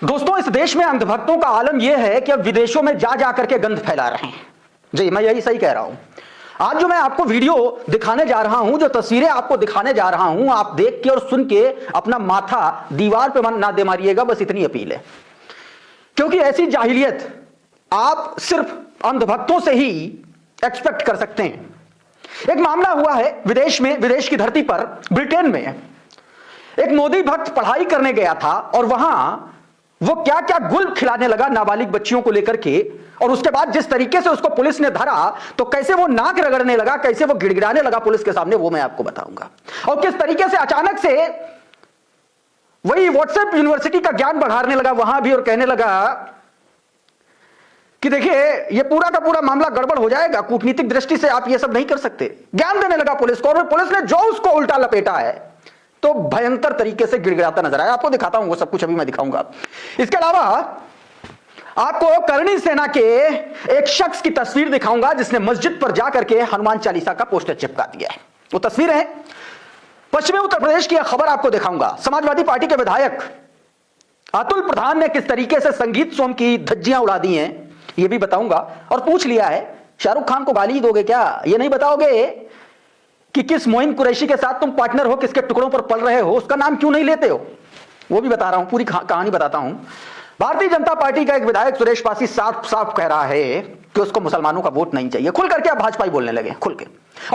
दोस्तों, इस देश में अंधभक्तों का आलम यह है कि अब विदेशों में जा जा करके गंध फैला रहे हैं। जी, मैं यही सही कह रहा हूं। आज जो मैं आपको वीडियो दिखाने जा रहा हूं, जो तस्वीरें आपको दिखाने जा रहा हूं, आप देख के और सुन के अपना माथा दीवार पे ना दे मारिएगा, बस इतनी अपील है। क्योंकि ऐसी जाहिलियत आप सिर्फ अंधभक्तों से ही एक्सपेक्ट कर सकते हैं। एक मामला हुआ है विदेश में, विदेश की धरती पर, ब्रिटेन में। एक मोदी भक्त पढ़ाई करने गया था और वहां वो क्या क्या गुल खिलाने लगा नाबालिग बच्चियों को लेकर के, और उसके बाद जिस तरीके से उसको पुलिस ने धरा तो कैसे वो नाक रगड़ने लगा, कैसे वो गिड़गिड़ाने लगा पुलिस के सामने, वो मैं आपको बताऊंगा। और किस तरीके से अचानक से वही व्हाट्सएप यूनिवर्सिटी का ज्ञान बढ़ाने लगा वहां भी, और कहने लगा कि देखिए ये पूरा का पूरा मामला गड़बड़ हो जाएगा, कूटनीतिक दृष्टि से आप ये सब नहीं कर सकते। ज्ञान देने लगा पुलिस को, और पुलिस ने जो उसको उल्टा लपेटा है तो भयंकर तरीके से गिड़गिड़ाता नजर आया। आपको दिखाता हूं वो सब कुछ, अभी मैं दिखाऊंगा। इसके अलावा आपको करणी सेना के एक शख्स की तस्वीर दिखाऊंगा जिसने मस्जिद पर जाकर के हनुमान चालीसा का पोस्टर चिपका दिया है। वो तस्वीर है पश्चिमी उत्तर प्रदेश की। खबर आपको दिखाऊंगा। समाजवादी पार्टी के विधायक अतुल प्रधान ने किस तरीके से संगीत सोम की धज्जियां उड़ा दी हैं, ये भी बताऊंगा। और पूछ लिया है शाहरुख खान को गाली दोगे क्या, ये नहीं बताओगे कि किस मोइन कुरैशी के साथ तुम पार्टनर हो, किसके टुकड़ों पर पल रहे हो, उसका नाम क्यों नहीं लेते हो, वो भी बता रहा हूं, पूरी कहानी बताता हूं। भारतीय जनता पार्टी का एक विधायक सुरेश पासी साफ साफ कह रहा है कि उसको मुसलमानों का वोट नहीं चाहिए। खुल करके आप भाजपाई बोलने लगे, खुल के।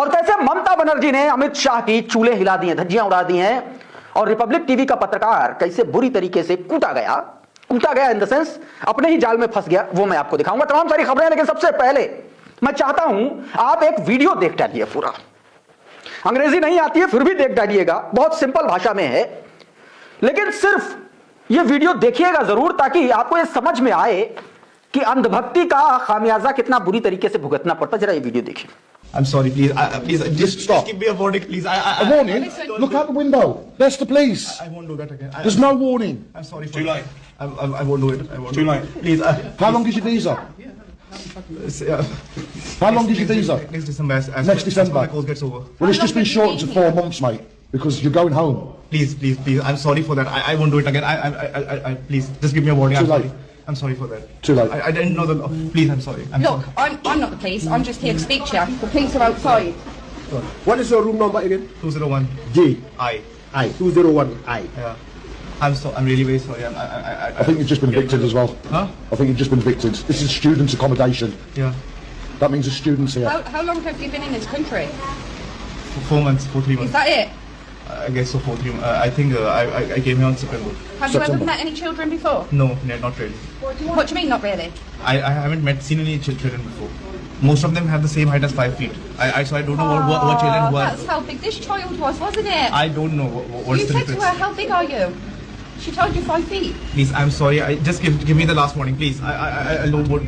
और कैसे ममता बनर्जी ने अमित शाह की चूल्हे हिला दी हैं, धज्जियां उड़ा दी हैं, और रिपब्लिक टीवी का पत्रकार कैसे बुरी तरीके से कूटा गया इन द सेंस अपने ही जाल में फंस गया, वो मैं आपको दिखाऊंगा। तमाम सारी खबरें, लेकिन सबसे पहले मैं चाहता हूं आप एक वीडियो देख डालिए। पूरा अंग्रेजी नहीं आती है फिर भी देख डालिएगा, बहुत सिंपल भाषा में है, लेकिन सिर्फ ये वीडियो देखिएगा जरूर, ताकि आपको ये समझ में आए कि अंधभक्ति का खामियाजा कितना बुरी तरीके से भुगतना पड़ता। जरा ये वीडियो देखिए। I'm sorry, please. Please, just stop. Give me a verdict, please. A warning? Look out the window. There's the police. I won't do that again. There's no warning. I'm sorry. Too late. I won't do it. I won't. Too late. Please. How long is your visa? How long is your visa? Next December. Next December. My course gets over. Well, it's just been shortened to 4 months, mate, because you're going home. Please. I'm sorry for that. I won't do it again. I please, just give me a warning. Too I'm late. sorry. I'm sorry for that. Too late. I didn't know the law. Please, I'm sorry. Look, I'm not the police. I'm just here to speak to you. The police are outside. What is your room number again? 201. G. I. 201I. Yeah. I'm really very sorry. I think you've just been evicted as well. Huh? I think you've just been evicted. This is student accommodation. Yeah. That means the students here. How long have you been in this country? For 4 months, 3 months. Is that it? I guess so. 3 months. I think I came here on September. Have you ever September. met any children before? No, not really. What do you mean, not really? I haven't seen any children before. Most of them have the same height as 5 feet. So I don't know what children who are. That's how big this child was, wasn't it? I don't know what's You the said to difference. her, how big are you? She told you 5 feet. Please, I'm sorry. Just give me the last warning, please. I don't want.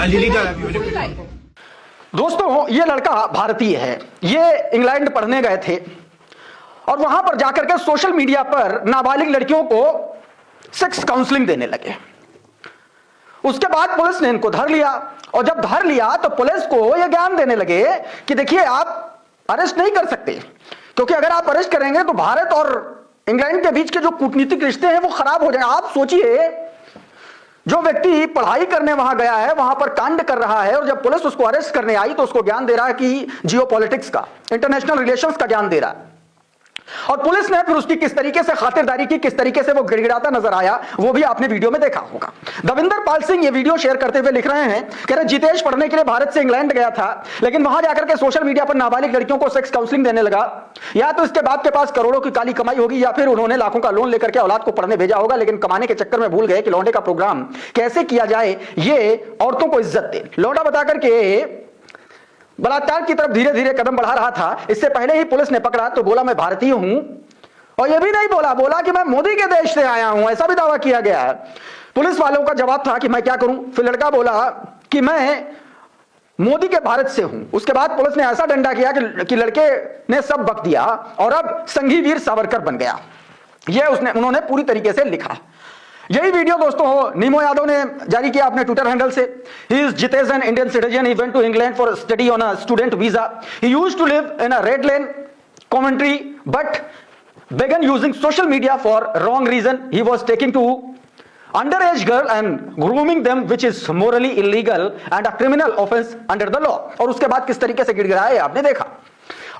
I really don't have you. Too late. दोस्तों, ये लड़का भारतीय है, ये England पढ़ने गए थे और वहां पर जाकर के सोशल मीडिया पर नाबालिग लड़कियों को सेक्स काउंसलिंग देने लगे। उसके बाद पुलिस ने इनको धर लिया, और जब धर लिया तो पुलिस को यह ज्ञान देने लगे कि देखिए आप अरेस्ट नहीं कर सकते, क्योंकि अगर आप अरेस्ट करेंगे तो भारत और इंग्लैंड के बीच के जो कूटनीतिक रिश्ते हैं वो खराब हो जाएंगे। आप सोचिए, जो व्यक्ति पढ़ाई करने वहां गया है, वहां पर कांड कर रहा है, और जब पुलिस उसको अरेस्ट करने आई तो उसको ज्ञान दे रहा है कि जियोपॉलिटिक्स का, इंटरनेशनल रिलेशंस का ज्ञान दे रहा है। और पुलिस ने फिर उसकी किस तरीके से खातिरदारी की, किस तरीके से वो गिड़गिड़ाता नजर आया, वो भी आपने वीडियो में देखा होगा। दविंदर पाल सिंह ये वीडियो शेयर करते हुए लिख रहे हैं, कह रहे जितेश पढ़ने के लिए भारत से इंग्लैंड गया था, लेकिन वहां जाकर के सोशल मीडिया पर नाबालिग लड़कियों को सेक्स काउंसलिंग देने लगा। या तो इसके बाप के पास करोड़ों की काली कमाई होगी, या फिर उन्होंने लाखों का लोन लेकर के औलाद को पढ़ने भेजा होगा, लेकिन कमाने के चक्कर में भूल गए कि लौंडे का प्रोग्राम कैसे किया जाए, ये औरतों को इज्जत दे। लौंडा बताकर के बलात्कार की तरफ धीरे धीरे कदम बढ़ा रहा था। इससे पहले ही पुलिस ने पकड़ा तो बोला मैं भारतीय हूं, और यह भी नहीं बोला कि मैं मोदी के देश से आया हूं, ऐसा भी दावा किया गया है। पुलिस वालों का जवाब था कि मैं क्या करूं। फिर लड़का बोला कि मैं मोदी के भारत से हूं। उसके बाद पुलिस ने ऐसा डंडा किया कि लड़के ने सब बक दिया और अब संघी वीर सावरकर बन गया। यह उन्होंने पूरी तरीके से लिखा। यही वीडियो दोस्तों नीमो यादव ने जारी किया अपने ट्विटर हैंडल से। He is Jitesh an Indian citizen, he went to England for study on a student visa, he used to live in a red lane commentary but began using social media for wrong reason. He was taking to underage girl and grooming them which is morally illegal and a criminal offense under the law। और उसके बाद किस तरीके से गिड़गिड़ाया आपने देखा।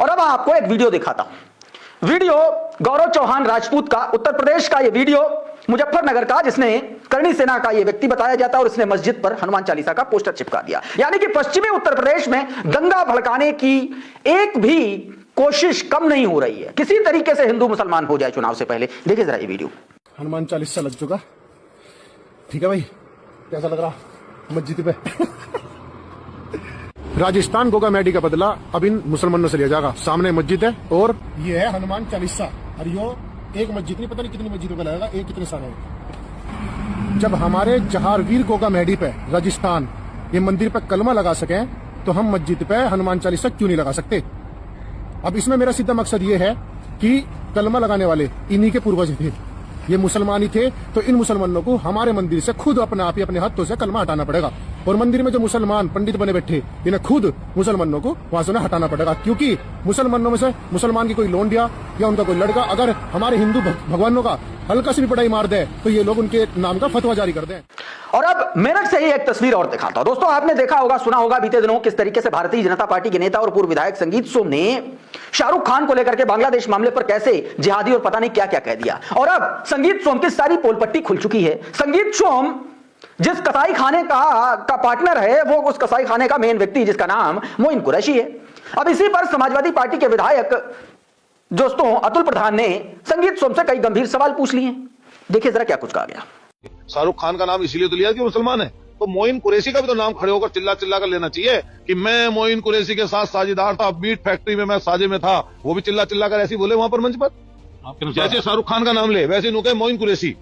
और अब आपको एक वीडियो दिखाता हूं। वीडियो गौरव चौहान राजपूत का, उत्तर प्रदेश का। यह वीडियो मुजफ्फरनगर का, जिसने करणी सेना का यह व्यक्ति बताया जाता है, और इसने मस्जिद पर हनुमान चालीसा का पोस्टर चिपका दिया। यानी कि पश्चिमी उत्तर प्रदेश में दंगा भड़काने की एक भी कोशिश कम नहीं हो रही है। किसी तरीके से हिंदू मुसलमान हो जाए चुनाव से पहले। देखिए जरा ये वीडियो। हनुमान चालीसा लग चुका, ठीक है भाई, कैसा लग रहा मस्जिद पे? राजस्थान गोगा मेडी का बदला अब इन मुसलमानों से लिया जाएगा। सामने मस्जिद है और ये है हनुमान चालीसा, और यो एक मस्जिद नहीं, पता नहीं कितनी मस्जिदों का लगेगा, एक कितने सारे है। जब हमारे जहारवीर गोगा मेडी पे राजस्थान ये मंदिर पे कलमा लगा सके, तो हम मस्जिद पे हनुमान चालीसा क्यों नहीं लगा सकते? अब इसमें मेरा सीधा मकसद ये है कि कलमा लगाने वाले इन्हीं के पूर्वज थे, ये मुसलमान ही थे, तो इन मुसलमानों को हमारे मंदिर से खुद अपने आप ही अपने हाथों से कलमा हटाना पड़ेगा। और मंदिर में जो मुसलमान पंडित बने बैठे, इन्हें खुद मुसलमानों को वहां से हटाना पड़ेगा, क्योंकि मुसलमानों में से मुसलमान की कोई लोंडिया या उनका कोई लड़का अगर हमारे हिंदू भगवानों का हल्का सी भी पढ़ाई मार दे, तो ये लोग उनके नाम का फतवा जारी कर दें। और अब मेरठ से ही एक तस्वीर और दिखाता हूं। दोस्तों, आपने देखा होगा, सुना होगा बीते दिनों किस तरीके से भारतीय जनता पार्टी के नेता और पूर्व विधायक संगीत सोम ने शाहरुख खान को लेकर के बांग्लादेश मामले पर कैसे जिहादी और पता नहीं क्या क्या कह दिया। और अब संगीत सोम की सारी पोल पट्टी खुल चुकी है। संगीत सोम जिस कसाई खाने का पार्टनर है, वो उस कसाई खाने का मेन व्यक्ति, जिसका नाम मोइन कुरैशी है। अब इसी पर समाजवादी पार्टी के विधायक दोस्तों अतुल प्रधान ने संगीत सोम से कई गंभीर सवाल पूछ लिए। देखिए जरा क्या कुछ कहा गया। शाहरुख खान का नाम इसीलिए तो लिया कि मुसलमान है, तो मोइन कुरैशी का भी तो नाम खड़े होकर चिल्ला चिल्ला कर लेना चाहिए कि मैं मोइन कुरैशी के साथ साझेदार था, मीट फैक्ट्री में मैं साझे में था। वो भी चिल्ला चिल्ला कर ऐसे बोले वहां पर मंच पर। जैसे शाहरुख खान का नाम ले वैसे नु कहे मोइन कुरैशी,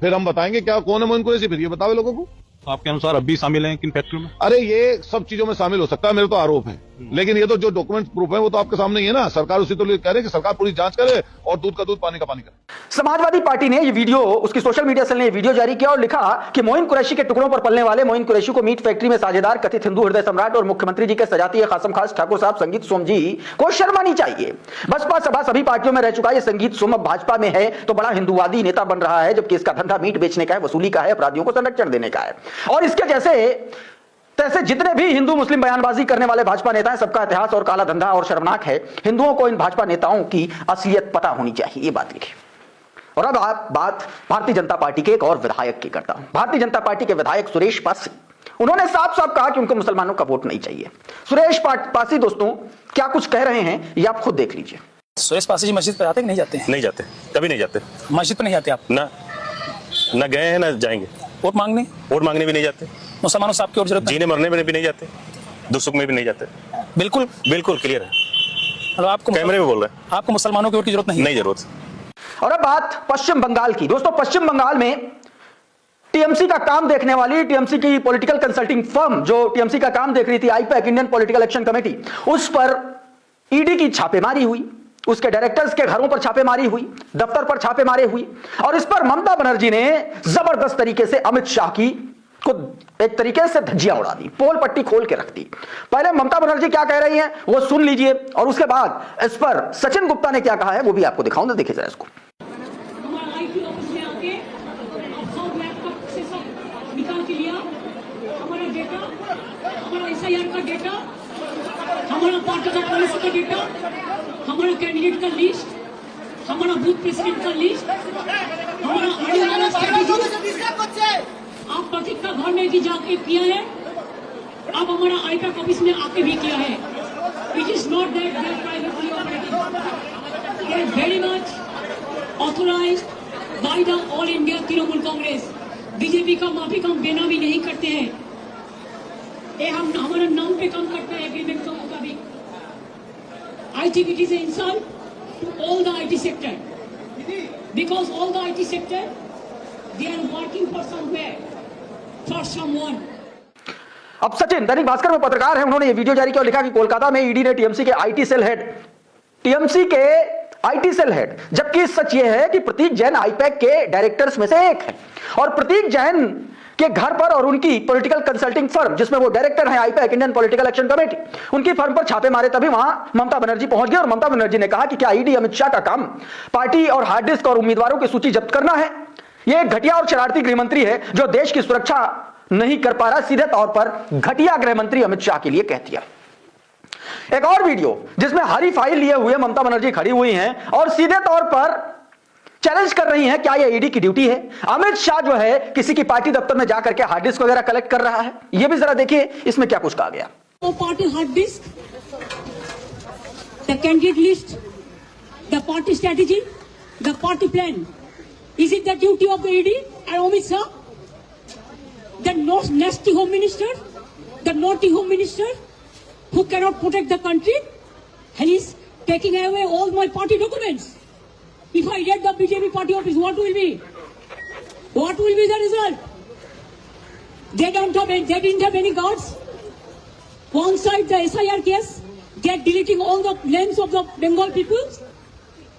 फिर हम बताएंगे क्या कौन है मोइन कुरैशी, फिर ये बताओ लोगों को। आपके अनुसार अब भी शामिल हैं किन फैक्ट्री में? अरे ये सब चीजों में शामिल हो सकता है, मेरे तो आरोप है, लेकिन ये तो जो डॉक्यूमेंट प्रूफ है वो तो आपके सामने ही है ना। सरकार उसी तो कह रही है कि सरकार पूरी जांच करे और दूध का दूध पानी का पानी करे। समाजवादी पार्टी ने ये वीडियो, उसकी सोशल मीडिया सेल ने ये वीडियो जारी किया और लिखा कि मोइन कुरैशी के टुकड़ों पर पलने वाले मोइन कुरैशी को मीट फैक्ट्री में साझेदार कथित हिंदू हृदय सम्राट और मुख्यमंत्री जी के सजातीय खासम खास ठाकुर साहब संगीत सोम जी को शर्म आनी चाहिए। बसपा सभा सभी पार्टियों में रह चुका ये संगीत सोम अब भाजपा में है तो बड़ा हिंदुवादी नेता बन रहा है, जबकि इसका धंधा मीट बेचने का है, वसूली का है, अपराधियों को संरक्षण देने का है। और इसके जैसे तैसे जितने भी हिंदू मुस्लिम बयानबाजी करने वाले भाजपा नेता हैं, सबका इतिहास और काला धंधा और शर्मनाक है। हिंदुओं को इन भाजपा नेताओं की असलियत पता होनी चाहिए, ये बात लिखी। और अब आप बात भारतीय जनता पार्टी के एक और विधायक की करता हूं। भारतीय जनता पार्टी के विधायक सुरेश पासी, उन्होंने साफ साफ कहा कि उनको मुसलमानों का वोट नहीं चाहिए। सुरेश पासी दोस्तों क्या कुछ कह रहे हैं ये आप खुद देख लीजिए। सुरेश पासी जी मस्जिद पर आते कि नहीं जाते? नहीं जाते, कभी नहीं जाते। मस्जिद पर नहीं जाते आप? ना गए हैं ना जाएंगे। वोट मांगने? वोट मांगने भी नहीं जाते। मुसलमानों से आपकी और जरूरत? जीने मरने में भी नहीं जाते, दुख सुख में भी नहीं जाते। बिल्कुल बिल्कुल क्लियर है, मतलब आपको कैमरे में बोल रहे हैं। आपको मुसलमानों की वोट की जरूरत नहीं? नहीं जरूरत। और अब बात पश्चिम बंगाल की। दोस्तों पश्चिम बंगाल में टीएमसी का काम देखने वाली, टीएमसी की पॉलिटिकल कंसल्टिंग फर्म जो टीएमसी का काम देख रही थी, IUPAC Indian political action committee, उस पर ईडी की छापेमारी हुई, उसके डायरेक्टर्स के घरों पर छापेमारी हुई, दफ्तर पर छापेमारी हुई। और इस पर ममता बनर्जी ने जबरदस्त तरीके से अमित शाह की को एक तरीके से धज्जियां उड़ा दी, पोल पट्टी खोल के रख दी। पहले ममता बनर्जी क्या कह रही हैं वो सुन लीजिए, और उसके बाद इस पर सचिन गुप्ता ने क्या कहा है वो भी आपको दिखाऊंगा। देखिए जरा इसको। हमारा आईटी ऑफिस में आके 100 लैपटॉप से सब निकाल के लिया, हमारा डेटा, हमारा एसआईआर का डेटा, हमारा पार्टी का पॉलिसी का डेटा, हमारा कैंडिडेट का लिस्ट, हमारा बूथ प्रेसिडेंट का लिस्ट, हमारा स्ट्रेटेजी आप प्रतीक का घर में भी जाके किया है, अब हमारा आईपैक ऑफिस में आके भी किया है। It is not that they are privately operating, it is very much authorised by the All India Trinamool Congress. BJP का माफी का हम देना भी नहीं करते हैं, ये हम हमारा नाम पे काम करते हैं एग्रीमेंट का मुताबिक। I think it is an insult to all the IT sector, because all the IT sector they are working for somewhere, for someone. अब सचिन दैनिक भास्कर में पत्रकार है, उन्होंने ये वीडियो जारी किया और लिखा कि कोलकाता में ईडी ने टीएमसी के आईटी सेल हेड, जबकि सच ये है कि प्रतीक जैन आईपैक के डायरेक्टर्स में से एक है। और प्रतीक जैन के घर पर और उनकी पॉलिटिकल कंसल्टिंग फर्म जिसमें वो डायरेक्टर है IUPAC Indian political action committee, उनकी फर्म पर छापे मारे, तभी वहां ममता बनर्जी पहुंच गई। और ममता बनर्जी ने कहा कि क्या ईडी अमित शाह का काम पार्टी और हार्ड डिस्क और उम्मीदवारों की सूची जब्त करना है, ये एक घटिया और शरारती गृहमंत्री है जो देश की सुरक्षा नहीं कर पा रहा, सीधे तौर पर घटिया गृहमंत्री अमित शाह के लिए कह दिया। एक और वीडियो जिसमें हरी फाइल लिए हुए ममता बनर्जी खड़ी हुई हैं और सीधे तौर पर चैलेंज कर रही हैं क्या यह ईडी की ड्यूटी है। अमित शाह जो है किसी की पार्टी दफ्तर में जाकर के हार्ड डिस्क वगैरह कलेक्ट कर रहा है। यह भी जरा देखिए इसमें क्या कुछ कहा गया। party hard disk, the candidate list, the party strategy, the party plan. Is it the duty of the ED and Amit Shah? The nasty home minister, the naughty home minister who cannot protect the country, and is taking away all my party documents. If I get the BJP party office, what will be? What will be the result? They didn't have any guards. One side the SIR case, they are deleting all the names of the Bengal people.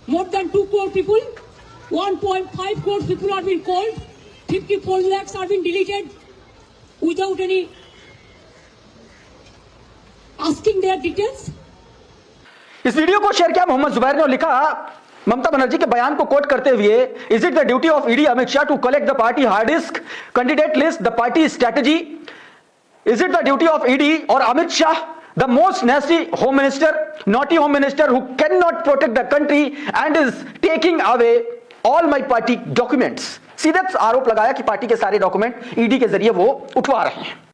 More than 2 crore people, 1.5 crore people are being called, 54 lakhs are being deleted without any asking their details. इस video को share किया मोहम्मद जुबैर ने और लिखा ममता बनर्जी के बयान को quote करते हुए, is it the duty of ED Amit Shah to collect the party hard disk, candidate list, the party strategy? Is it the duty of ED और Amit Shah, the most nasty home minister, naughty home minister who cannot protect the country and is taking away all my party documents? सीधे आरोप लगाया कि party के सारे document ED के जरिए वो उठवा रहे हैं।